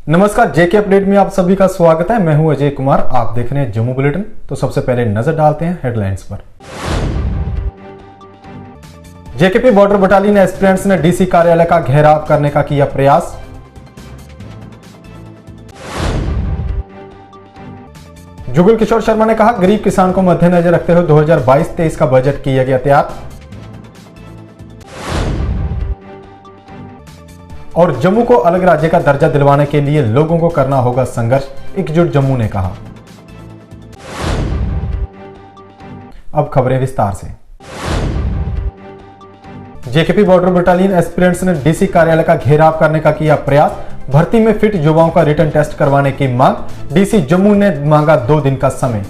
नमस्कार, जेके अपडेट में आप सभी का स्वागत है। मैं हूं अजय कुमार। आप देख रहे हैं जम्मू बुलेटिन। तो सबसे पहले नजर डालते हैं हेडलाइंस पर। जेकेपी बॉर्डर बटालियन एस्पिरेंट्स ने डीसी कार्यालय का घेराव करने का किया प्रयास। जुगल किशोर शर्मा ने कहा, गरीब किसान को मद्देनजर रखते हुए 2022-23 का बजट किया गया तैयार। और जम्मू को अलग राज्य का दर्जा दिलवाने के लिए लोगों को करना होगा संघर्ष, एकजुट जम्मू ने कहा। अब खबरें विस्तार से। जेकेपी बॉर्डर बटालियन एस्पिरेंट्स ने डीसी कार्यालय का घेराव करने का किया प्रयास। भर्ती में फिट युवाओं का रिटन टेस्ट करवाने की मांग। डीसी जम्मू ने मांगा 2 दिन का समय।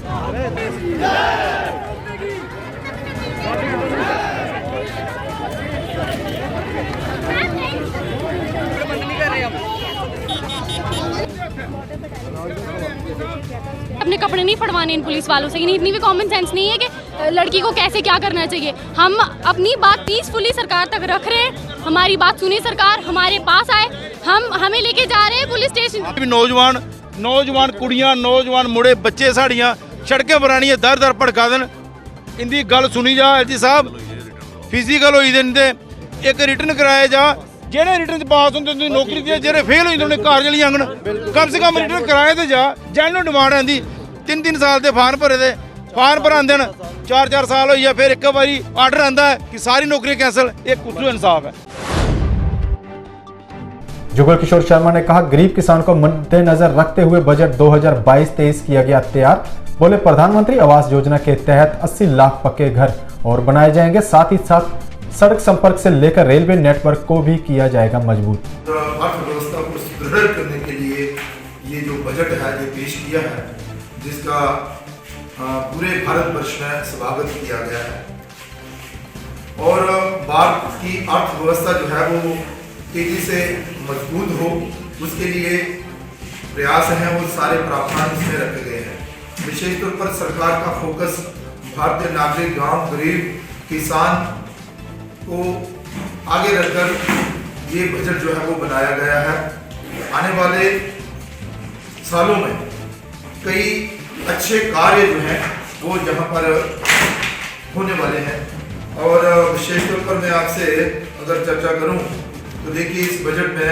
अपने कपड़े नहीं फड़वाने इन पुलिस वालों से। इतनी भी कॉमन सेंस नहीं है कि लड़की को कैसे क्या करना चाहिए। हम अपनी बात पीसफुली सरकार तक रख रहे हैं। हमारी बात सुनी सरकार, हमारे पास आए, हमें लेके जा रहे हैं पुलिस स्टेशन। नौजवान कुड़ियां, नौजवान मुड़े, बच्चे साड़ियां सड़कें बनानी दर दर भड़का देन। इंदी गल सुनी जा एलजी साहब, फिजिकल होई दे एक रिटन कराया जा। जेड़े रिटन पास होंदे उन्हें नौकरी दी, जेड़े फेल होंदे उन्हें घर चली जांगन। कम से कम रिटन कराए ते जा। जैनू डिमांड आंदी 3-3 साल के फार्म भरे दे, फार्म भरांदे न 4-4 साल होई फिर एक बारी आर्डर आंदा है कि सारी नौकरियां कैंसल। एक कुछ इंसाफ है। जुगल किशोर शर्मा ने कहा, गरीब किसान को मद्देनजर रखते हुए बजट 2022-23 किया गया तैयार। बोले, प्रधानमंत्री आवास योजना के तहत 80 लाख पक्के घर और बनाए जाएंगे। साथ ही साथ सड़क संपर्क से लेकर रेलवे नेटवर्क को भी किया जाएगा मजबूत। अर्थव्यवस्था को सुदृढ़ करने के लिए ये जो बजट है ये पेश किया है, जिसका पूरे भारतवर्ष में स्वागत किया गया है। और भारत की अर्थव्यवस्था जो है वो तेजी से मजबूत हो, उसके लिए प्रयास हैं, वो सारे प्रावधान इसमें रखे गए हैं। विशेष तौर पर सरकार का फोकस भारतीय नागरिक, गांव, गरीब किसान को आगे रखकर ये बजट जो है वो बनाया गया है। आने वाले सालों में कई अच्छे कार्य जो हैं वो यहाँ पर होने वाले हैं। और विशेष तौर पर मैं आपसे अगर चर्चा करूं तो देखिए, इस बजट में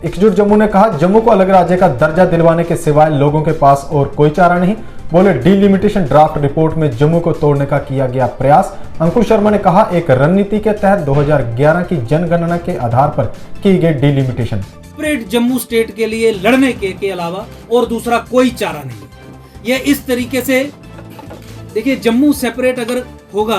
एकजुट जम्मू ने कहा, जम्मू को अलग राज्य का दर्जा दिलवाने के सिवाय लोगों के पास और कोई चारा नहीं। बोले, डिलिमिटेशन ड्राफ्ट रिपोर्ट में जम्मू को तोड़ने का किया गया प्रयास। अंकुर शर्मा ने कहा, एक रणनीति के तहत 2011 की जनगणना के आधार पर की गई डिलिमिटेशन। सेपरेट जम्मू स्टेट के लिए लड़ने के अलावा और दूसरा कोई चारा नहीं। ये इस तरीके से देखिए, जम्मू सेपरेट अगर होगा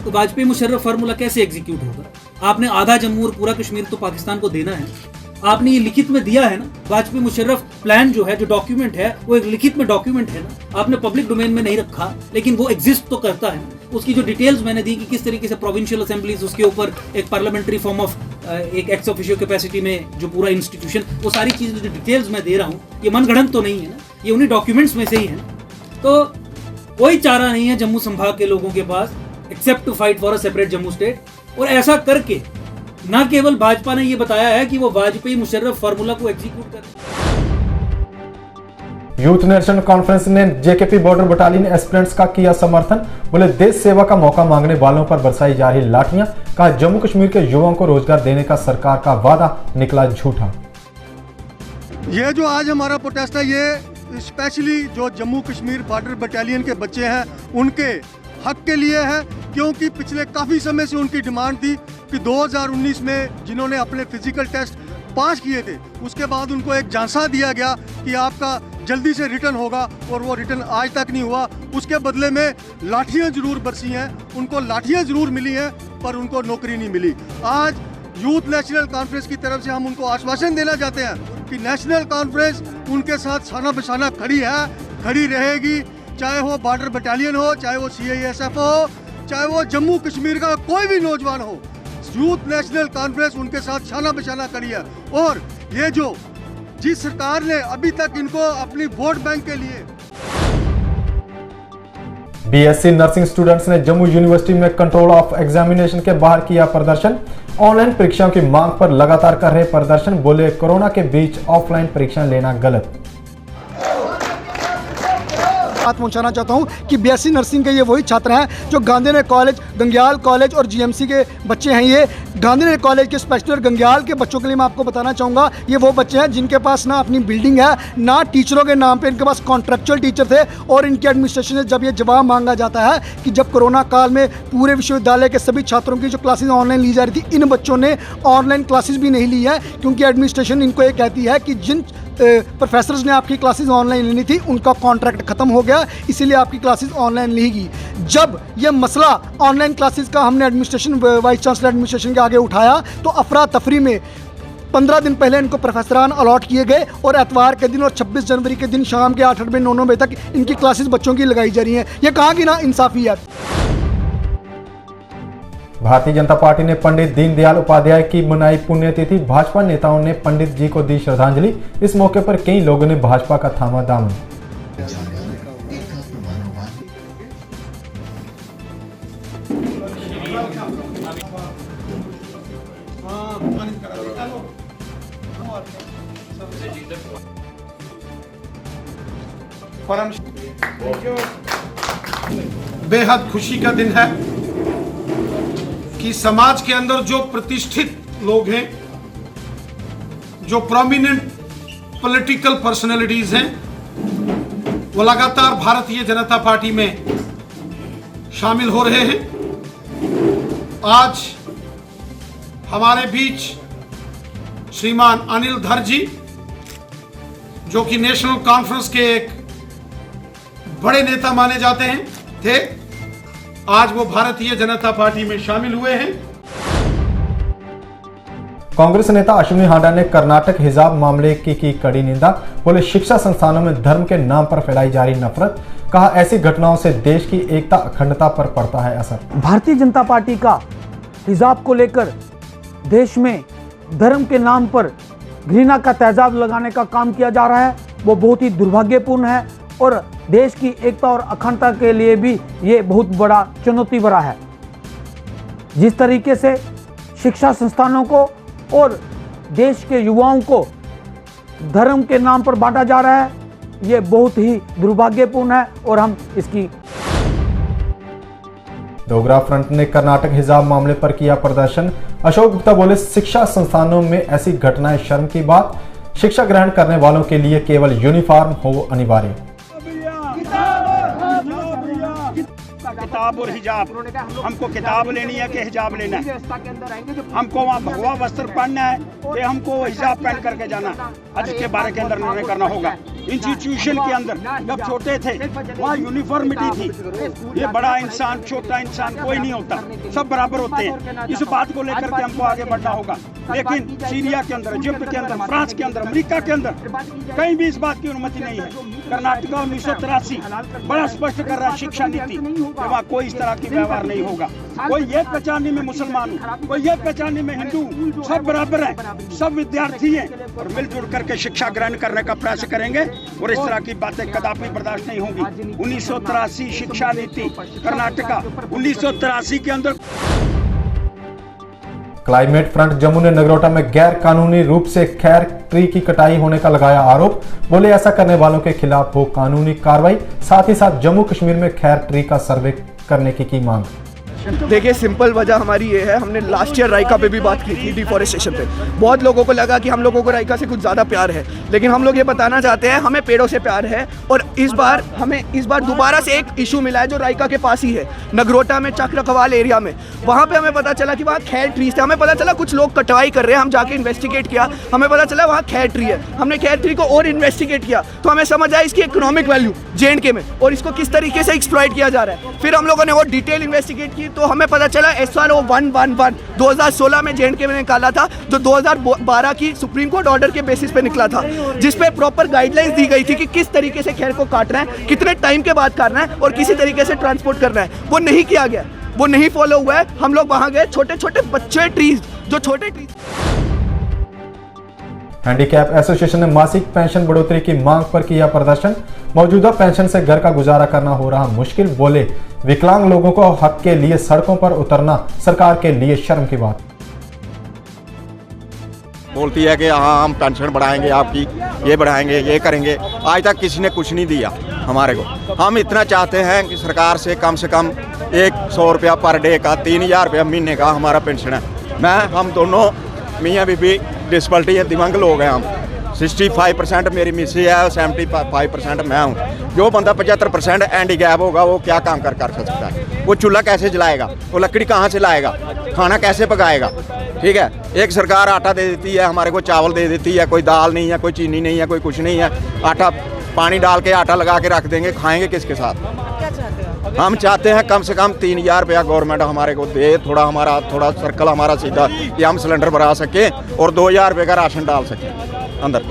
तो वाजपेयी मुशर्रफ फार्मूला कैसे एग्जीक्यूट होगा? आपने आधा जम्मू और पूरा कश्मीर तो पाकिस्तान को देना है। आपने ये लिखित में दिया है ना, वाजपेयी मुशर्रफ प्लान जो है, जो डॉक्यूमेंट है, वो एक लिखित में डॉक्यूमेंट है ना। आपने पब्लिक डोमेन में नहीं रखा, लेकिन वो एग्जिस्ट तो करता है। उसकी जो डिटेल्स मैंने दी कि किस तरीके से प्रोविंशियल असेंबलीज, उसके ऊपर एक पार्लियामेंट्री फॉर्म ऑफ एक एक्स ऑफिशियो कैपेसिटी में जो पूरा इंस्टीट्यूशन, वो सारी चीजें जो डिटेल्स मैं दे रहा हूँ, ये मनगढ़ंत तो नहीं है ना, ये उन्हीं डॉक्यूमेंट्स में से ही है। तो कोई चारा नहीं है जम्मू संभाग के लोगों के पास accept to fight for a separate Jammu state. और ऐसा करके न केवल भाजपा ने ये बताया है कि वो वाजपेयी मुशर्रफ फार्मूला को एग्जीक्यूट कर। यूथ नेशनल कॉन्फ्रेंस ने जेकेपी बॉर्डर बटालियन एस्पिरेंट्स का किया समर्थन। बोले, देश सेवा का मौका मांगने वालों पर बरसाई जा रही लाठियां। कहा, जम्मू कश्मीर के युवाओं को रोजगार देने का सरकार का वादा निकला झूठा। ये जो आज हमारा प्रोटेस्ट है, ये स्पेशली जो जम्मू कश्मीर बॉर्डर बटालियन के बच्चे हैं उनके हक के लिए है। क्योंकि पिछले काफ़ी समय से उनकी डिमांड थी कि 2019 में जिन्होंने अपने फिजिकल टेस्ट पास किए थे, उसके बाद उनको एक झांसा दिया गया कि आपका जल्दी से रिटर्न होगा, और वो रिटर्न आज तक नहीं हुआ। उसके बदले में लाठियां जरूर बरसी हैं, उनको लाठियां जरूर मिली हैं, पर उनको नौकरी नहीं मिली। आज यूथ नेशनल कॉन्फ्रेंस की तरफ से हम उनको आश्वासन देना चाहते हैं कि नेशनल कॉन्फ्रेंस उनके साथ शाना बशाना खड़ी है, खड़ी रहेगी। चाहे वो बॉर्डर बटालियन हो, चाहे वो CISF हो, चाहे वो जम्मू कश्मीर का कोई भी नौजवान हो, यूथ नेशनल कॉन्फ्रेंस उनके साथ शाना बशाना खड़ी है। और ये जो जिस सरकार ने अभी तक इनको अपनी वोट बैंक के लिए बीएससी नर्सिंग स्टूडेंट्स ने जम्मू यूनिवर्सिटी में कंट्रोल ऑफ एग्जामिनेशन के बाहर किया प्रदर्शन। ऑनलाइन परीक्षाओं की मांग पर लगातार कर रहे प्रदर्शन, बोले कोरोना के बीच ऑफलाइन परीक्षा लेना गलत। बात पहुंचाना चाहता हूं कि बीएससी नर्सिंग के ये वही छात्र हैं जो गांधीनगर कॉलेज, गंग्याल कॉलेज और जीएमसी के बच्चे हैं। ये गांधीनगर कॉलेज के स्पेशली और गंग्याल के बच्चों के लिए मैं आपको बताना चाहूँगा, ये वो बच्चे हैं जिनके पास ना अपनी बिल्डिंग है, ना टीचरों के नाम पे इनके पास कॉन्ट्रेक्चुअल टीचर थे। और इनकी एडमिनिस्ट्रेशन से जब ये जवाब मांगा जाता है कि जब कोरोना काल में पूरे विश्वविद्यालय के सभी छात्रों की जो क्लासेज ऑनलाइन ली जा रही थी, इन बच्चों ने ऑनलाइन क्लासेज भी नहीं ली है, क्योंकि एडमिनिस्ट्रेशन इनको ये कहती है कि जिन प्रोफेसर्स ने आपकी क्लासेस ऑनलाइन लेनी थी उनका कॉन्ट्रैक्ट खत्म हो गया, इसीलिए आपकी क्लासेस ऑनलाइन लेगी। जब ये मसला ऑनलाइन क्लासेस का हमने एडमिनिस्ट्रेशन, वाइस चांसलर एडमिनिस्ट्रेशन के आगे उठाया, तो अफरा तफरी में 15 दिन पहले इनको प्रोफेसरान अलॉट किए गए और एतवार के दिन और 26 जनवरी के दिन शाम के 8 बजे 9 बजे तक इनकी क्लासेस बच्चों की लगाई जा रही हैं। ये कहाँ की ना इंसाफी है। भारतीय जनता पार्टी ने पंडित दीनदयाल उपाध्याय की मनाई पुण्यतिथि। भाजपा नेताओं ने पंडित जी को दी श्रद्धांजलि। इस मौके पर कई लोगों ने भाजपा का थामा दामन। बेहद खुशी का दिन है कि समाज के अंदर जो प्रतिष्ठित लोग हैं, जो प्रोमिनेंट पॉलिटिकल पर्सनैलिटीज हैं, वो लगातार भारतीय जनता पार्टी में शामिल हो रहे हैं। आज हमारे बीच श्रीमान अनिल धर जी, जो कि नेशनल कॉन्फ्रेंस के एक बड़े नेता माने जाते हैं थे, आज वो भारतीय जनता पार्टी में शामिल हुए हैं। कांग्रेस नेता अश्विनी हांडा ने कर्नाटक हिजाब मामले की कड़ी निंदा। बोले शिक्षा संस्थानों में धर्म के नाम पर फैलाई जा रही नफरत। कहा ऐसी घटनाओं से देश की एकता अखंडता पर पड़ता है असर। भारतीय जनता पार्टी का हिजाब को लेकर देश में धर्म के नाम पर घृणा का तेजाब लगाने का काम किया जा रहा है, वो बहुत ही दुर्भाग्यपूर्ण है और देश की एकता और अखंडता के लिए भी ये बहुत बड़ा चुनौती भरा है। जिस तरीके से शिक्षा संस्थानों को और देश के युवाओं को धर्म के नाम पर बांटा जा रहा है, ये बहुत ही दुर्भाग्यपूर्ण है और हम इसकी। डोगरा फ्रंट ने कर्नाटक हिजाब मामले पर किया प्रदर्शन। अशोक गुप्ता बोले शिक्षा संस्थानों में ऐसी घटनाएं शर्म की बात। शिक्षा ग्रहण करने वालों के लिए केवल यूनिफॉर्म हो अनिवार्य। किताब और हिजाब, हमको किताब लेनी है कि हिजाब लेना है? हमको वहाँ भगवा वस्त्र पहनना है कि हमको हिजाब पहन करके जाना है? आज के बारे के अंदर निर्णय करना होगा। इंस्टीट्यूशन के अंदर जब छोटे थे वहाँ यूनिफॉर्मिटी थी। ये बड़ा इंसान छोटा इंसान कोई नहीं होता, सब बराबर होते हैं। इस बात को लेकर के हमको आगे बढ़ना होगा। लेकिन सीरिया के अंदर, इजिप्ट के अंदर, फ्रांस के अंदर, अमेरिका के अंदर कहीं भी इस बात की अनुमति नहीं है। कर्नाटक 1983 बड़ा स्पष्ट कर रहा है शिक्षा नीति, वहाँ कोई इस तरह की व्यवहार नहीं होगा। कोई ये पहचानने में मुसलमान हूँ, कोई ये पहचानने में हिंदू, सब बराबर है, सब विद्यार्थी हैं और मिलजुल करके शिक्षा ग्रहण करने का प्रयास करेंगे और इस तरह की बातें कदापि बर्दाश्त नहीं होंगी। 1983 शिक्षा नीति कर्नाटका 1983 के अंदर। क्लाइमेट फ्रंट जम्मू ने नगरोटा में गैर कानूनी रूप से खैर ट्री की कटाई होने का लगाया आरोप। बोले ऐसा करने वालों के खिलाफ हो कानूनी कार्रवाई। साथ ही साथ जम्मू कश्मीर में खैर ट्री का सर्वे करने की मांग। देखिए सिंपल वजह हमारी ये है, हमने लास्ट ईयर राइका पे भी बात की थी, डिफॉरेस्टेशन पे। बहुत लोगों को लगा कि हम लोगों को राइका से कुछ ज़्यादा प्यार है, लेकिन हम लोग ये बताना चाहते हैं हमें पेड़ों से प्यार है। और इस बार दोबारा से एक इशू मिला है जो राइका के पास ही है, नगरोटा में चक्रकवाल एरिया में। वहाँ पे हमें पता चला कि वहाँ खैर ट्रीज थे। हमें पता चला कुछ लोग कटवाई कर रहे हैं, हम जाके इन्वेस्टिगेट किया, हमें पता चला वहाँ खैर ट्री है। हमने खैर ट्री को और इन्वेस्टिगेट किया तो हमें समझ आया इसकी इकोनॉमिक वैल्यू JNK में और इसको किस तरीके से एक्सप्लॉइट किया जा रहा है। फिर हम लोगों ने और डिटेल इन्वेस्टिगेट की तो हमें पता चला SRO 111 2016 में JNK में निकाला था, जो 2012 की सुप्रीम कोर्ट ऑर्डर के बेसिस पे निकला था, जिसपे प्रॉपर गाइडलाइंस दी गई थी कि किस तरीके से खैर को काटना है, कितने टाइम के बाद काटना है और किसी तरीके से ट्रांसपोर्ट करना है। वो नहीं किया गया, वो नहीं फॉलो हुआ है। हम लोग वहां गए, छोटे छोटे बच्चे ट्रीज, जो छोटे ट्रीज। हैंडीकैप एसोसिएशन ने मासिक पेंशन बढ़ोतरी की मांग पर किया प्रदर्शन। मौजूदा पेंशन से घर का गुजारा करना हो रहा मुश्किल, बोले विकलांग लोगों को हक के लिए सड़कों पर उतरना सरकार के लिए शर्म की बात। बोलती है कि हाँ हम पेंशन बढ़ाएंगे, आपकी ये बढ़ाएंगे, ये करेंगे। आज तक किसी ने कुछ नहीं दिया हमारे को। हम इतना चाहते हैं कि सरकार से कम 100 रुपया पर डे का, 3000 रुपया महीने का हमारा पेंशन है। हम दोनों मियाँ बीबी डिसेबिलिटी है, दिव्यांग लोग हैं। हम 65% मेरी मिसी है और 75% मैं हूँ। जो बंदा 75% हैंडीकैप होगा वो क्या काम कर सकता है? वो चूल्हा कैसे जलाएगा? वो लकड़ी कहाँ से लाएगा? खाना कैसे पकाएगा? ठीक है, एक सरकार आटा दे देती है, हमारे को चावल दे देती है, कोई दाल नहीं है, कोई चीनी नहीं है, कोई कुछ नहीं है। आटा पानी डाल के आटा लगा के रख देंगे, खाएंगे किसके साथ? क्या चाहते हो? हम चाहते हैं कम से कम 3000 रुपया गवर्नमेंट हमारे को दे, थोड़ा सर्कल हमारा सीधा, कि हम सिलेंडर भरा सके और 2000 रुपये का राशन डाल सकें अंदर।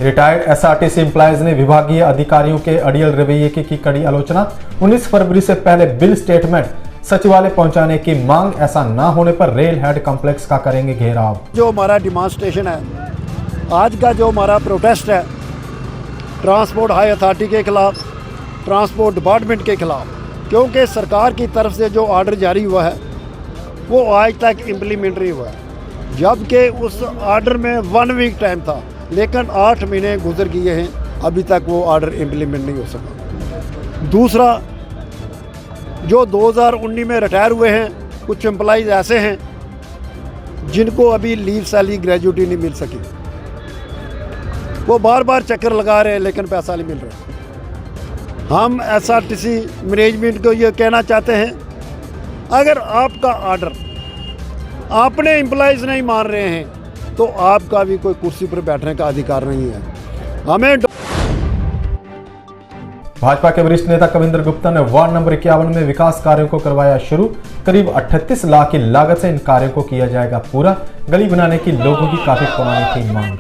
रिटायर्ड एसआरटीसी एम्प्लॉयज ने विभागीय अधिकारियों के अड़ियल रवैये की कड़ी आलोचना। 19 फरवरी से पहले बिल स्टेटमेंट सचिवालय पहुंचाने की मांग, ऐसा ना होने पर रेल हेड कॉम्प्लेक्स का करेंगे घेराव। जो हमारा डिमांस्ट्रेशन है, आज का जो हमारा प्रोटेस्ट है, ट्रांसपोर्ट हाई अथॉरिटी के खिलाफ, ट्रांसपोर्ट डिपार्टमेंट के खिलाफ, क्योंकि सरकार की तरफ से जो ऑर्डर जारी हुआ है वो आज तक इम्प्लीमेंट नहीं हुआ है, जबकि उस ऑर्डर में 1 वीक टाइम था, लेकिन 8 महीने गुजर गए हैं, अभी तक वो ऑर्डर इम्प्लीमेंट नहीं हो सका। दूसरा, जो 2019 में रिटायर हुए हैं, कुछ एम्प्लॉइज ऐसे हैं जिनको अभी लीव सैलरी ग्रेजुटी नहीं मिल सकी। वो बार बार चक्कर लगा रहे हैं लेकिन पैसा नहीं मिल रहा। हम एसआरटीसी मैनेजमेंट को ये कहना चाहते हैं, अगर आपका ऑर्डर आपने एम्प्लॉइज नहीं मान रहे हैं तो आपका भी कोई कुर्सी पर बैठने का अधिकार नहीं है। हमें भाजपा के वरिष्ठ नेता कविंद्र गुप्ता ने वार्ड नंबर 51 में विकास कार्यों को करवाया शुरू। करीब 38 लाख की लागत से इन कार्यों को किया जाएगा पूरा। गली बनाने की लोगों की काफी पुरानी थी मांग।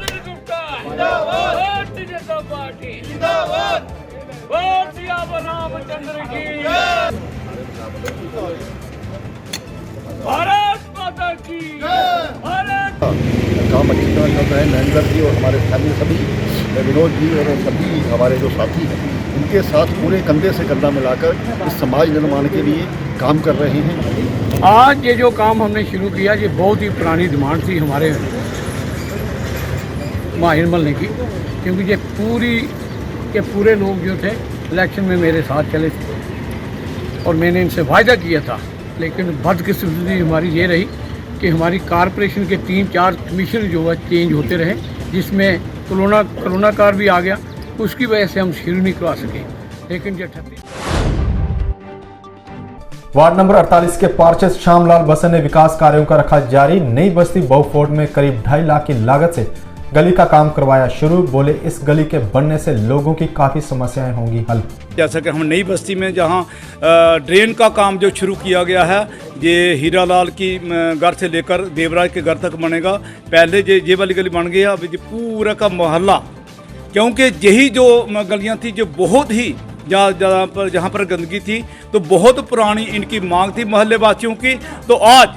काम अच्छी तरह चल रहा है। नरेंद्र जी और हमारे स्थानीय सभी, विनोद जी और सभी हमारे जो साथी हैं, उनके साथ पूरे कंधे से कंधा मिलाकर इस समाज निर्माण के लिए काम कर रहे हैं। आज ये जो काम हमने शुरू किया, ये बहुत ही पुरानी डिमांड थी हमारे माहिर मल्ले की, क्योंकि ये पूरे लोग जो थे इलेक्शन में मेरे साथ चले थे और मैंने इनसे वायदा किया था, लेकिन बदकिस्मती हमारी ये रही कि हमारी कारपोरेशन के 3-4 कमीशन जो है चेंज होते रहे, जिसमें कोरोना काल भी आ गया, उसकी वजह से हम शुरू नहीं करवा सके। लेकिन जो वार्ड नंबर 48 के पार्षद श्यामलाल बसन ने विकास कार्यों का रखा जारी। नई बस्ती बहुफोर्ड में करीब 2.5 लाख की लागत से गली का काम करवाया शुरू। बोले इस गली के बनने से लोगों की काफी समस्याएं होंगी हल। जैसा कि हम नई बस्ती में जहां ड्रेन का काम जो शुरू किया गया है, ये हीरा लाल की घर से लेकर देवराज के घर तक बनेगा। पहले ये वाली गली बन गया, अब ये पूरा का मोहल्ला, क्योंकि यही जो गलियां थी जो बहुत ही जहाँ पर गंदगी थी, तो बहुत पुरानी इनकी मांग थी मोहल्ले वासियों की। तो आज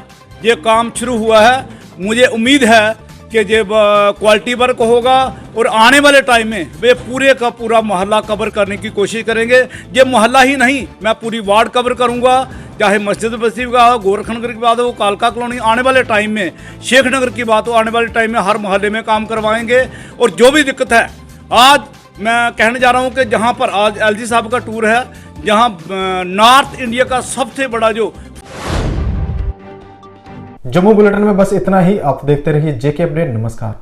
ये काम शुरू हुआ है। मुझे उम्मीद है कि ये क्वालिटी वर्क होगा और आने वाले टाइम में वे पूरे का पूरा मोहल्ला कवर करने की कोशिश करेंगे। ये मोहल्ला ही नहीं, मैं पूरी वार्ड कवर करूंगा, चाहे मस्जिद बस्ती का हो, गोरखनगर की बात हो, कालका कॉलोनी, आने वाले टाइम में शेख नगर की बात हो, आने वाले टाइम में हर मोहल्ले में काम करवाएंगे। और जो भी दिक्कत है, आज मैं कहने जा रहा हूँ कि जहाँ पर आज एलजी साहब का टूर है, जहाँ नॉर्थ इंडिया का सबसे बड़ा जो जम्मू बुलेटिन में बस इतना ही। आप देखते रहिए जेके अपडेट। नमस्कार।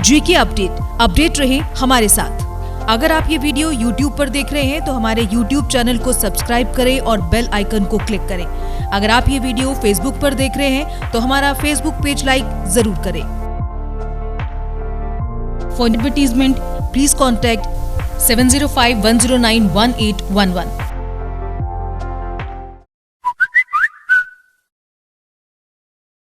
जेके अपडेट रहे हमारे साथ। अगर आप ये वीडियो YouTube पर देख रहे हैं तो हमारे YouTube चैनल को सब्सक्राइब करें और बेल आइकन को क्लिक करें। अगर आप ये वीडियो Facebook पर देख रहे हैं तो हमारा Facebook पेज लाइक जरूर करें। For advertisement please contact 7051091811।